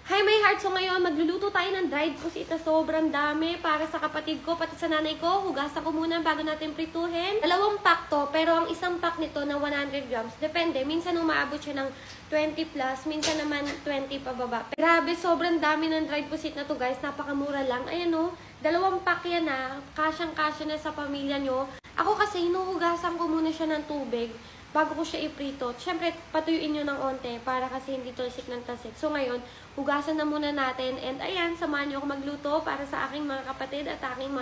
Hi my heart! So ngayon, magluluto tayo ng dried pusit na sobrang dami para sa kapatid ko, pati sa nanay ko. Hugasan ko muna bago natin prituhin. 2 pack to, pero ang isang pack nito na 100 grams. Depende, minsan umaabot siya ng 20 plus, minsan naman 20 pababa. Grabe, sobrang dami ng dried pusit na to guys. Napakamura lang. Ayan o, 2 pack yan na. Kasyang-kasya na sa pamilya nyo. Ako kasi, hinuhugasan ko muna siya ng tubig bago ko siya iprito. Siyempre, patuyuin nyo ng onte para kasi hindi talsik ng talsik. So ngayon, hugasan na muna natin. And ayan, samahan nyo ako magluto para sa aking mga kapatid at aking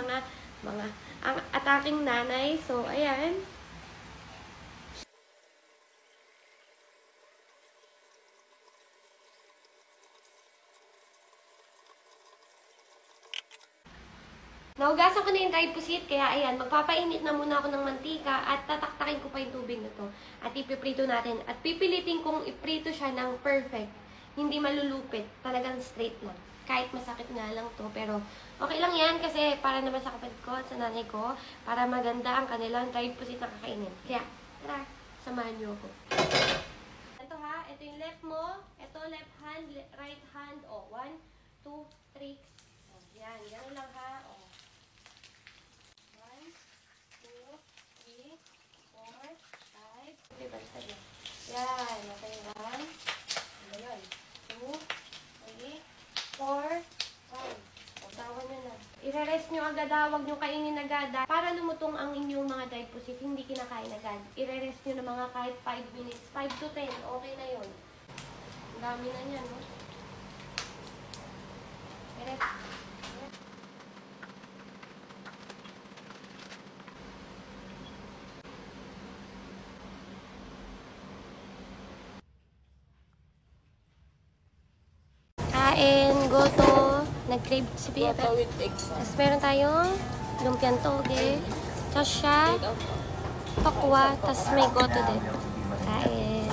at aking nanay. So ayan. Nahugasan ko na yung dried pusit, kaya ayan, magpapainit na muna ako ng mantika at tataktakin ko pa yung tubig na to. At ipiprito natin. At pipilitin kong iprito siya ng perfect. Hindi malulupit. Talagang straight lang. Kahit masakit nga lang to. Pero okay lang yan kasi para naman sa kapatid ko at sa nanay ko, para maganda ang kanilang dried pusit na kakainin. Kaya, tara, samahan niyo ako. Ito ha, ito yung left mo. Ito left hand, right hand. O, 1, 2, 3. O, yan, yan lang ha. O. 5. Yan. Okay. 1. Ano yun? 2, 3, 4, 5. Usawan nyo na. I-rest nyo agad. Huwag nyo kainin agad. Para lumutong ang inyong mga dried pusit, hindi kinakain agad. I-rest nyo na mga kahit 5 minutes. 5 to 10. Okay na yun. Ang dami na yan, no? I-rest. Kain, goto, nag-crave si Pia. Tapos meron tayong lumpiang toge, chasha, pakwa, tapos may goto din. Kain.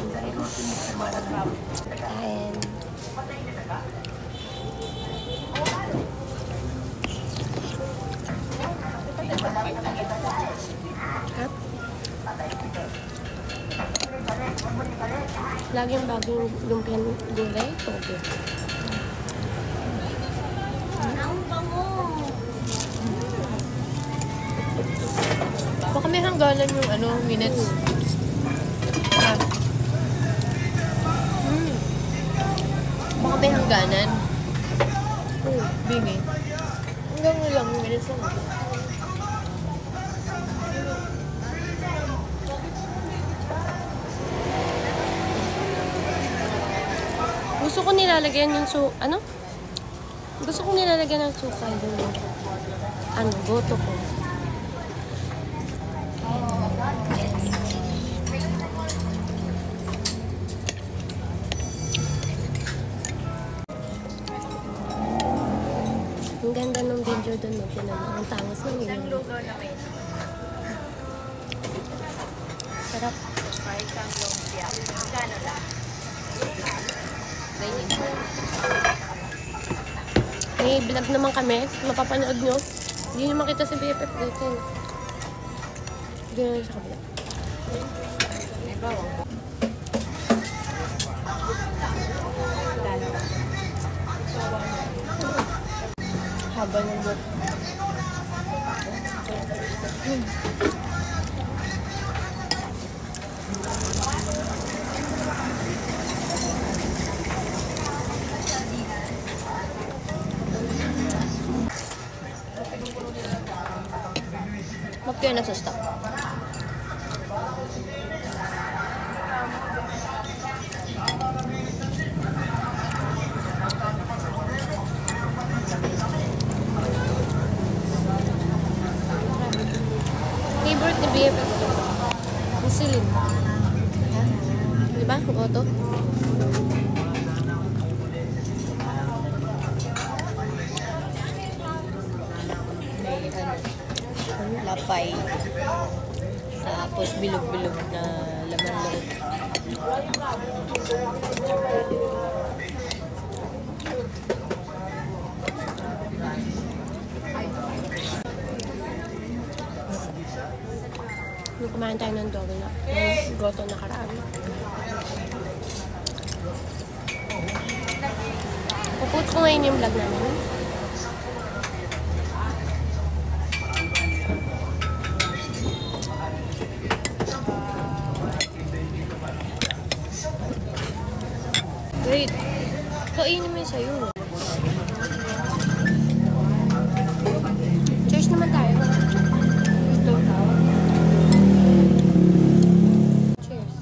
Kain. Hap. Laging bagong lumpiang gulay, toge. Baka may hangganan yung minutes. Baka may hangganan. Bingi. Hanggang ilang minutes lang. Gusto ko nilalagyan yung Gusto ko nilalagyan ng suka yung goto ko. Ang ganda ng video doon, no? Pinamang ang tangos ng video. Isang lugaw na may sarap. isang lumpia. Gano lang? May vlog naman kami. Mapapanood nyo. Hindi nyo makita si BFF dito. Hindi nyo sa kabila. May bawang. Haba ng buhok. Magkaya na sa stock. Favorite ni BFF to. Ang silid. Diba? Goto. May lapay. Tapos bilog-bilog na laman loob. Nung kumain tayo ng dogo na goto na karami. Post ko ngayon yung vlog namin. Wait. Kainin mo yung sa'yo. Cheers naman tayo. Ito. Cheers.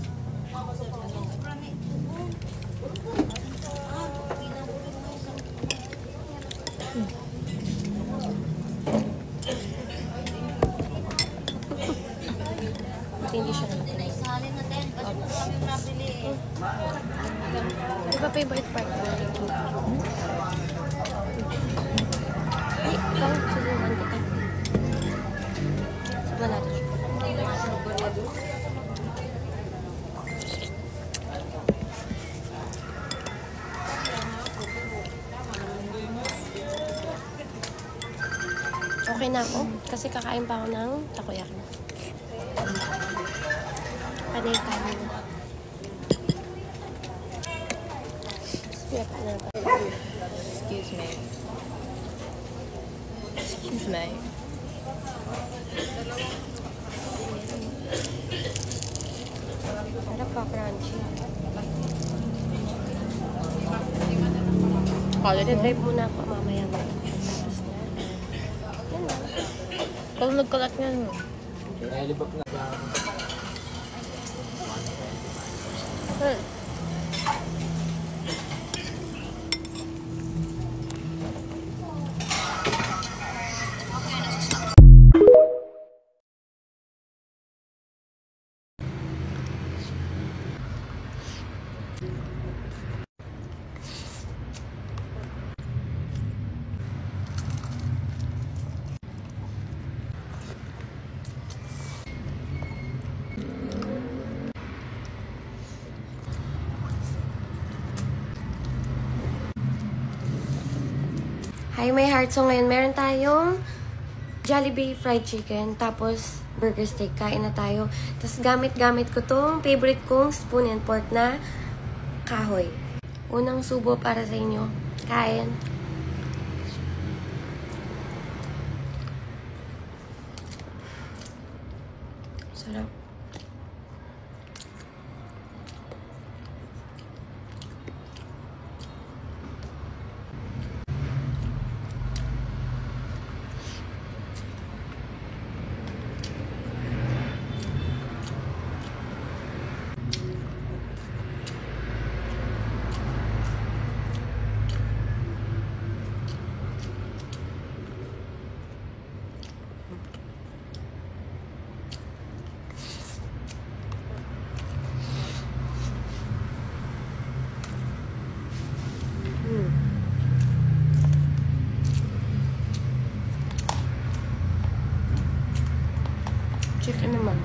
Hindi siya natin. Di ba favorite part ko? Ay, ikaw, subukan kita. Subukan natin siya. Okay na ako, kasi kakain pa ako ng takoyaki. Panay kanin na. Excuse me. Excuse me. Harap pa, crunchy. Drive muna ako mamaya. Yan na. Kung nagkalat nga mo. Hi, my heart. So, ngayon meron tayong Jollibee fried chicken, tapos burger steak. Kain na tayo. Tapos, gamit ko tong favorite kong spoon and fork na kahoy. Unang subo para sa inyo. Kain. Sarap. Chicken naman.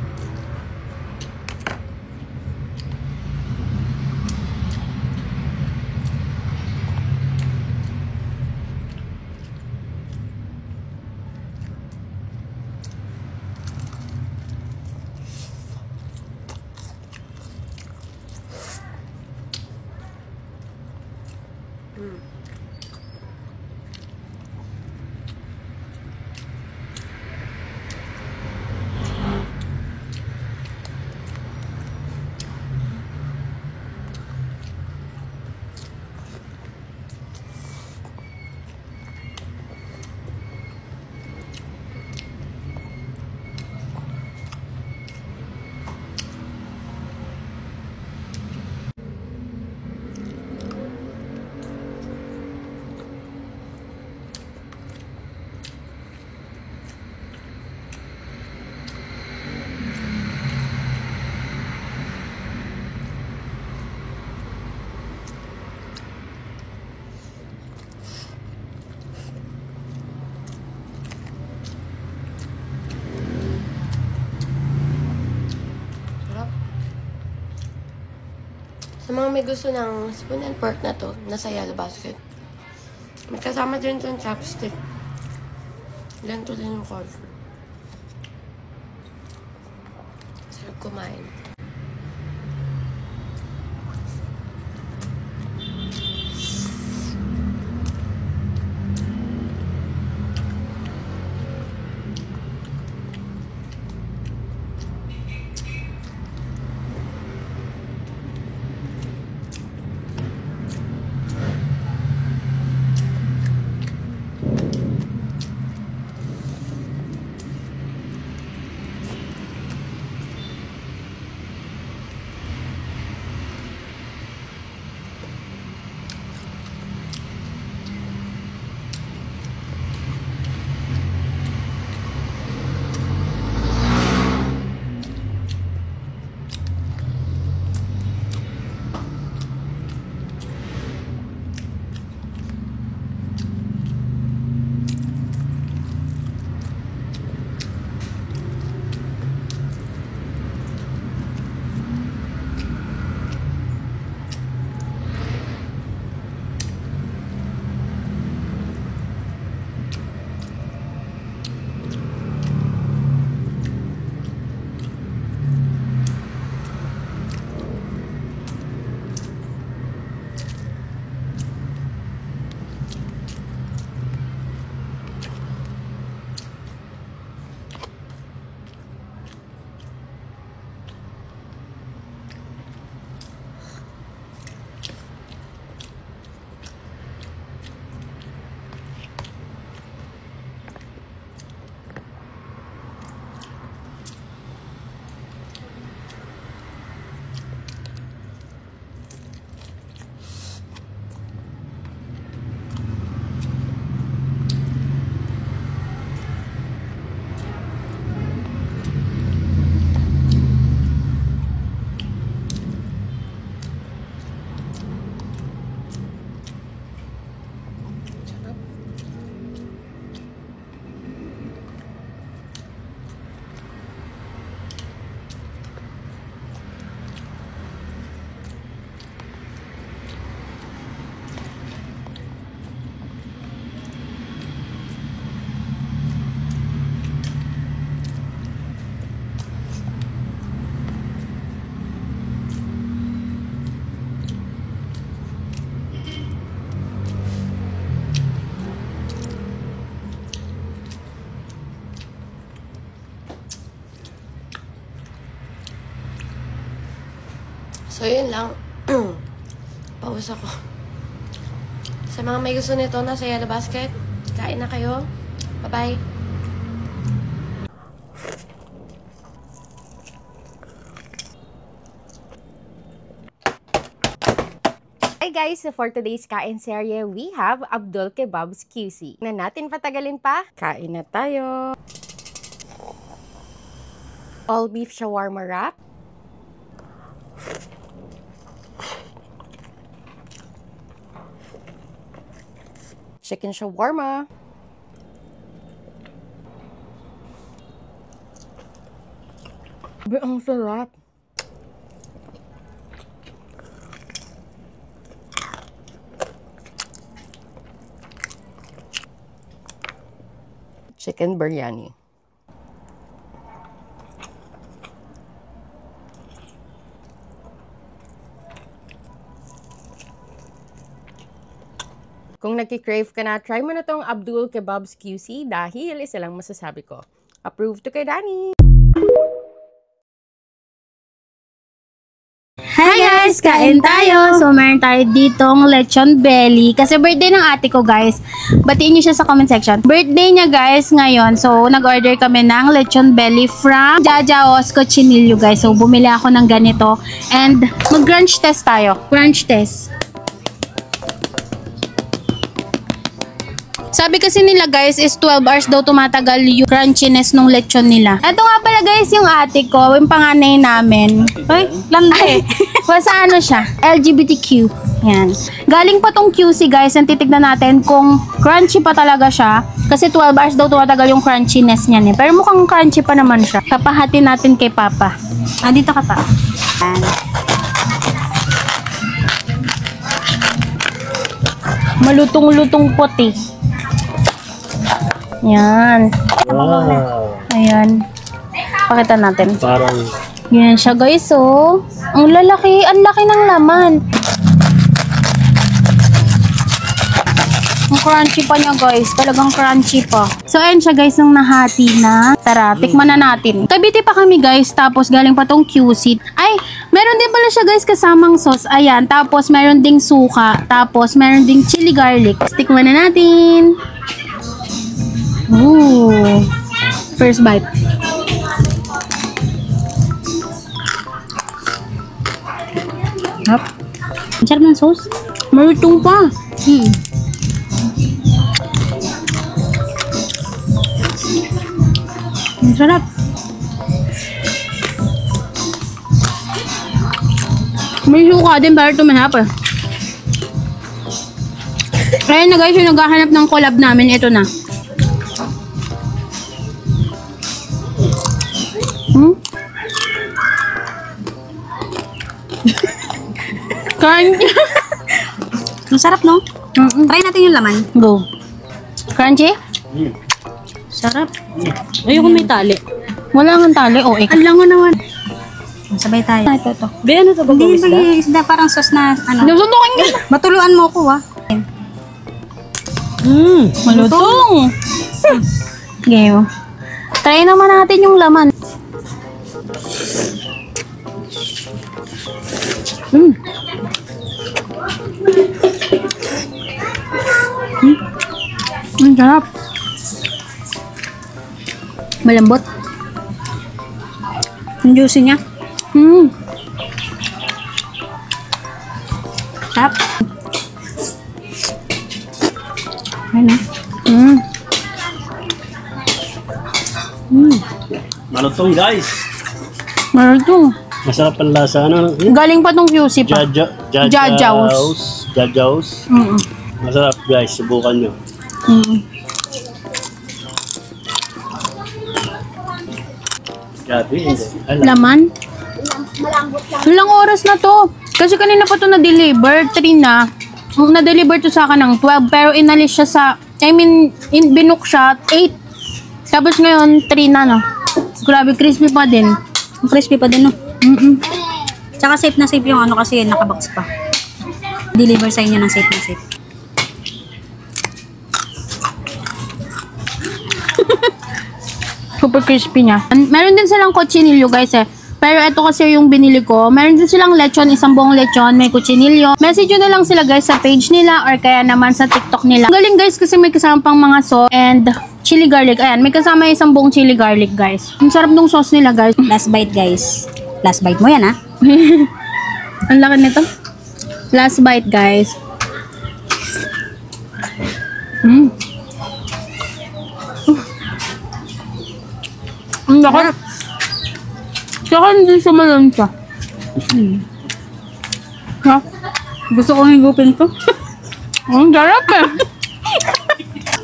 Sa mga may gusto ng spoon and fork na to, nasa yellow basket. May kasama din itong chopstick. Ganito din yung color. Sarap kumain. So, yun lang. Pause ako. Sa mga may gusto nito, nasa Yellow Basket. Kain na kayo. Bye-bye. Hi guys! So for today's kain serye, we have Abdul Kebabs QC. Na natin patagalin pa, kain na tayo! All beef shawarma wrap. Chicken shawarma. Ang sarap! Chicken biryani. Kung nagki-crave ka na, try mo na tong Abdul Kebabs QC dahil isa lang masasabi ko. Approved to kay Danny! Hi guys! Kain tayo! So, meron tayo ditong lechon belly. Kasi birthday ng ate ko, guys. Batiin niyo siya sa comment section. Birthday niya, guys, ngayon. So, nag-order kami ng lechon belly from Jajaos Cochinillo, guys. So, bumili ako ng ganito. And, mag-crunch test tayo. Crunch test. Sabi kasi nila guys is 12 hours daw tumatagal yung crunchiness ng lechon nila. Ito nga pala guys yung ate ko, yung panganay namin. Ay, lande. Basta ano siya, LGBTQ. Yan. Galing pa tong QC guys, ang titignan natin kung crunchy pa talaga siya. Kasi 12 hours daw tumatagal yung crunchiness niyan eh. Pero mukhang crunchy pa naman siya. Papahatin natin kay Papa. Ah, dito ka pa. Yan. Malutong-lutong puti. Yan. Wow. Ayan. Pakita natin. Parang Yan siya guys, oh. Ang lalaki. Ang laki ng laman. Ang crunchy pa niya guys. Talagang crunchy pa. So, ayan siya guys, nung nahati na. Tara, tikman na natin. Cavite pa kami guys. Tapos, galing pa tong QC. Ay, meron din pala siya guys kasamang sauce. Ayan. Tapos, meron ding suka. Tapos, meron ding chili garlic. Tikman na natin. Ooh. First bite. Hop. Ang sarap ng sauce. Malutong pa. Ang sarap. May suka din para tumanap eh. Ayan na guys, yung naghahanap ng collab namin, ito na. Crunchy. Ang sarap, no? Try natin yung laman. Go. Crunchy? Sarap. Ayoko may tali. Wala nga tali. Oh, Ang lango naman. Sabay tayo. ito. Be, ano sa bago isda? Hindi, isda parang sauce na, ano. Nasuntukin ka. Matuluan mo ko, ah. Malutong. Game. Try naman natin yung laman. Ang sarap. Malambot. Ang juicy niya. Sarap. Ayun, ah. malutong guys. Malutong. Masarap ang lasa. Ano? Galing pa tong QC pa. Jajaos. Jajaos. Masarap guys. Subukan nyo. Gabi. Laman. Ilang oras na to? Kasi kanina pa to na-deliver. 3 na. Na-deliver to sa akin ng 12. Pero inalis siya sa... binook siya 8. Tapos ngayon, 3 na, no? Grabe, crispy pa din. Crispy pa din, no? Tsaka safe na safe yung ano kasi nakabox pa. Deliver sa inyo ng safe na safe. Super crispy niya. Meron din silang cochinillo, guys, eh. Pero ito kasi yung binili ko. Meron din silang lechon, isang buong lechon, may kutsinilyo. Message nyo na lang sila guys sa page nila or kaya naman sa TikTok nila. Ang galing guys kasi may kasama pang mga sauce and chili garlic. Ayan, may kasama isang buong chili garlic guys. Ang sarap ng sauce nila guys. Last bite guys. Last bite mo yan ha. Ang laki nito. Last bite guys. Ang laki. Tsaka hindi siya malansa. Ha? Gusto kong higupin to. Ang sarap eh.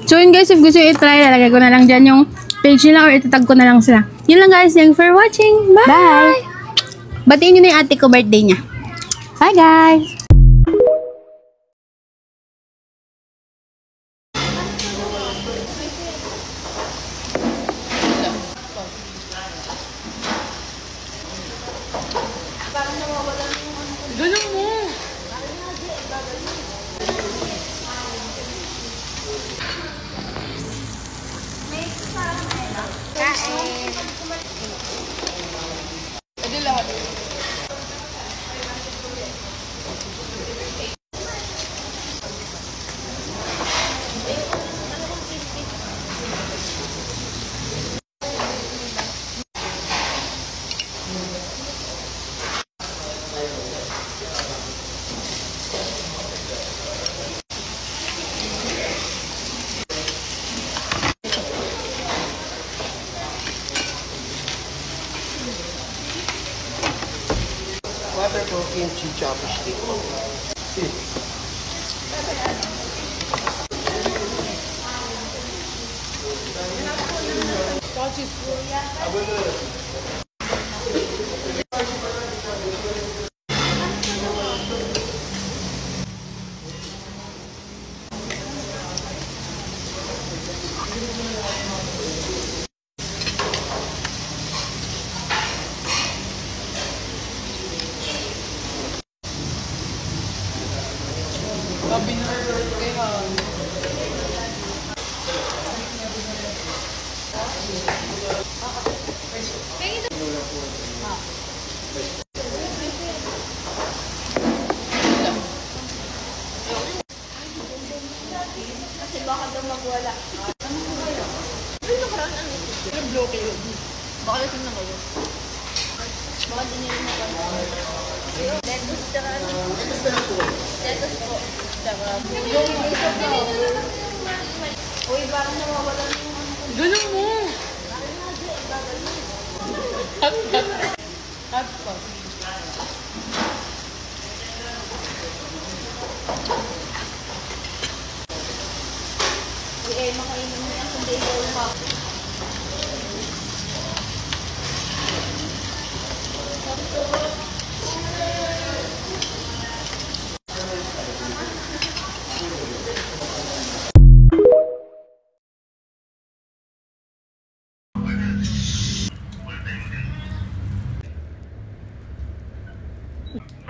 So yun guys, if gusto nyo i-try, lalagay ko na lang dyan yung page nila or itatag ko na lang sila. Yun lang guys, thanks for watching. Bye! Batiin nyo na yung ate ko birthday niya. Bye guys! Waterfall kimchi chopstick.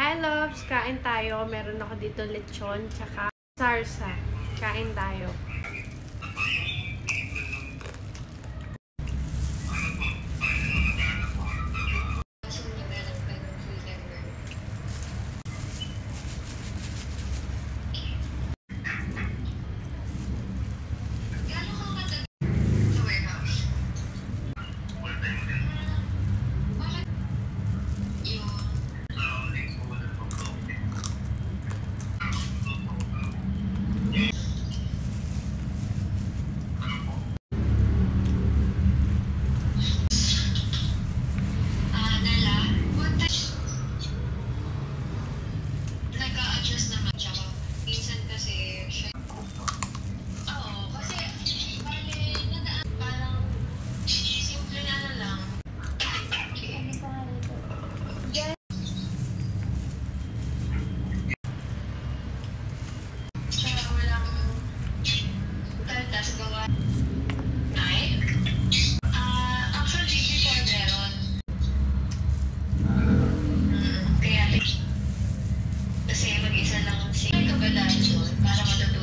Hi loves, kain tayo. Meron ako dito lechon tsaka sarsa. Kain tayo.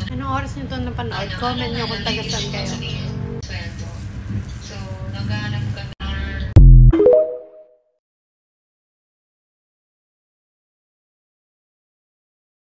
Anong oras nyo ito napanood? Comment nyo kung taga saan kayo. So, naghahanap